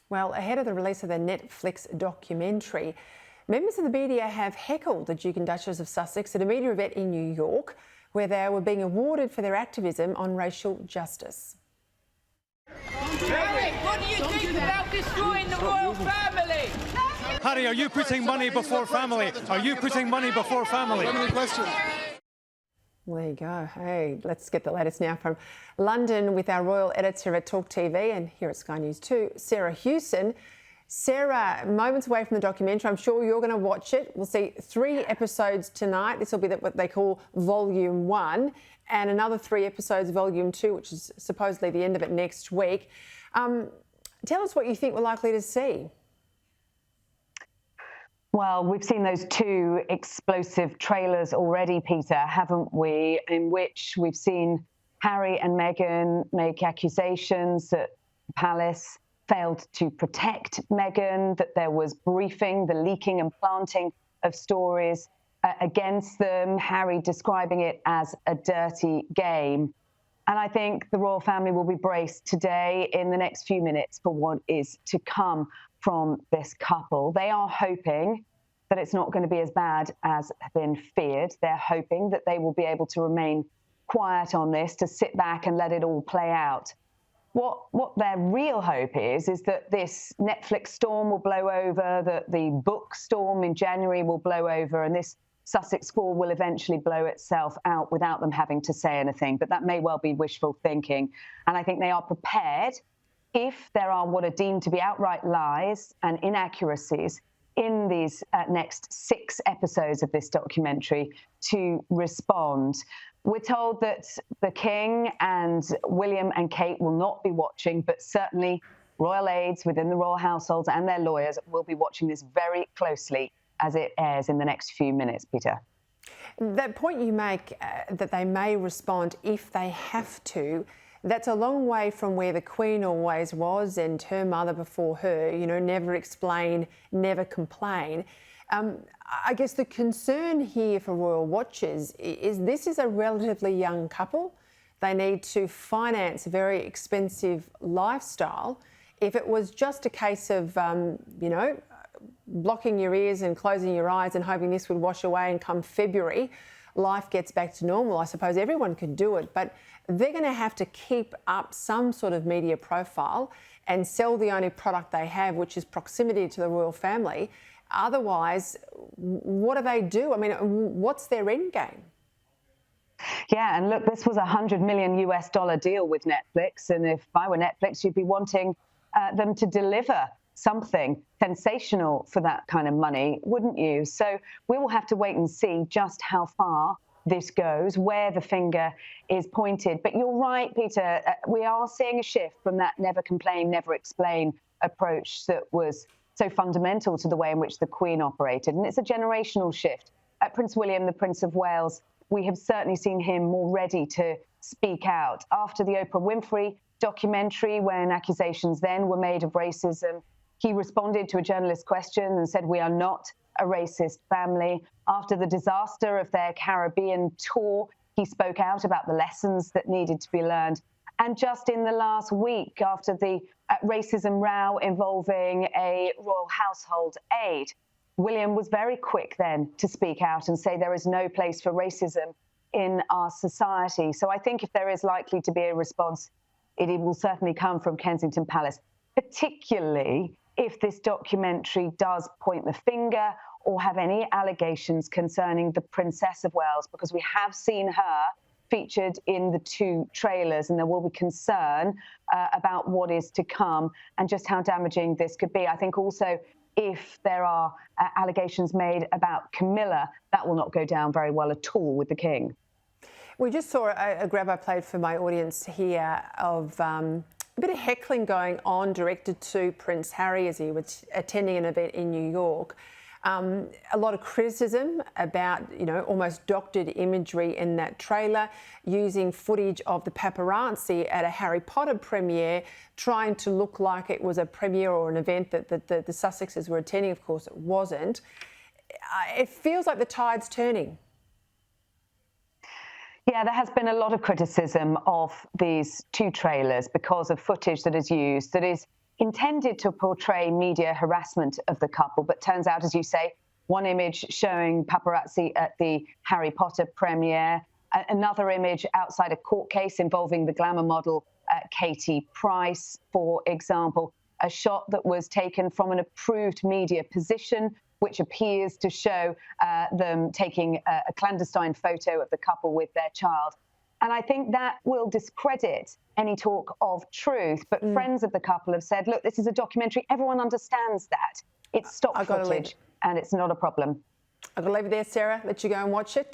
Well, ahead of the release of the Netflix documentary, members of the media have heckled the Duke and Duchess of Sussex at a media event in New York, where they were being awarded for their activism on racial justice. Harry, what do you think about destroying the royal family? Harry, are you putting money before family? Are you putting money before family? Well, there you go. Hey, let's get the latest now from London with our royal editor at Talk TV and here at Sky News 2, Sarah Hewson. Sarah, moments away from the documentary, I'm sure you're going to watch it. We'll see 3 episodes tonight. This will be what they call Volume 1 and another 3 episodes, Volume 2, which is supposedly the end of it next week. Tell us what you think we're likely to see. Well, we've seen those 2 explosive trailers already, Peter, haven't we? In which we've seen Harry and Meghan make accusations that the palace failed to protect Meghan, that there was briefing, the leaking and planting of stories against them, Harry describing it as a dirty game. And I think the royal family will be braced today in the next few minutes for what is to come from this couple. They are hoping that it's not going to be as bad as has been feared. They're hoping that they will be able to remain quiet on this, to sit back and let it all play out. What their real hope is that this Netflix storm will blow over, that the book storm in January will blow over, and this Sussex score will eventually blow itself out without them having to say anything. But that may well be wishful thinking. And I think they are prepared, if there are what are deemed to be outright lies and inaccuracies in these next 6 episodes of this documentary, to respond. We're told that the King and William and Kate will not be watching, but certainly royal aides within the royal households and their lawyers will be watching this very closely as it airs in the next few minutes, Peter. That point you make, that they may respond if they have to, that's a long way from where the Queen always was and her mother before her, you know, never explain, never complain. I guess the concern here for royal watchers is this is a relatively young couple. They need to finance a very expensive lifestyle. If it was just a case of, you know, blocking your ears and closing your eyes and hoping this would wash away and come February, life gets back to normal, I suppose everyone could do it. But they're going to have to keep up some sort of media profile and sell the only product they have, which is proximity to the royal family. Otherwise, what do they do? I mean, what's their end game? Yeah, and look, this was a $100 million deal with Netflix. And if I were Netflix, you'd be wanting them to deliver something sensational for that kind of money, wouldn't you? So we will have to wait and see just how far this goes, where the finger is pointed. But you're right, Peter, we are seeing a shift from that never complain, never explain approach that was so fundamental to the way in which the Queen operated. And it's a generational shift. Prince William, the Prince of Wales, we have certainly seen him more ready to speak out. After the Oprah Winfrey documentary, when accusations then were made of racism, he responded to a journalist's question and said, "We are not a racist family." After the disaster of their Caribbean tour, he spoke out about the lessons that needed to be learned. And just in the last week, after the racism row involving a royal household aide, William was very quick then to speak out and say there is no place for racism in our society. So I think if there is likely to be a response, it will certainly come from Kensington Palace, particularly if this documentary does point the finger or have any allegations concerning the Princess of Wales, because we have seen her featured in the 2 trailers, and there will be concern about what is to come and just how damaging this could be. I think also if there are allegations made about Camilla, that will not go down very well at all with the King. We just saw a grab I played for my audience here of a bit of heckling going on directed to Prince Harry as he was attending an event in New York. A lot of criticism about, you know, almost doctored imagery in that trailer, using footage of the paparazzi at a Harry Potter premiere, trying to look like it was a premiere or an event that the Sussexes were attending. Of course, it wasn't. It feels like the tide's turning. Yeah, there has been a lot of criticism of these 2 trailers because of footage that is used that is intended to portray media harassment of the couple, but turns out, as you say, one image showing paparazzi at the Harry Potter premiere, another image outside a court case involving the glamour model Katie Price, for example, a shot that was taken from an approved media position, which appears to show them taking a clandestine photo of the couple with their child. And I think that will discredit any talk of truth. But friends of the couple have said, look, this is a documentary. Everyone understands that. It's stock footage and it's not a problem. I've got to leave it there, Sarah. Let you go and watch it.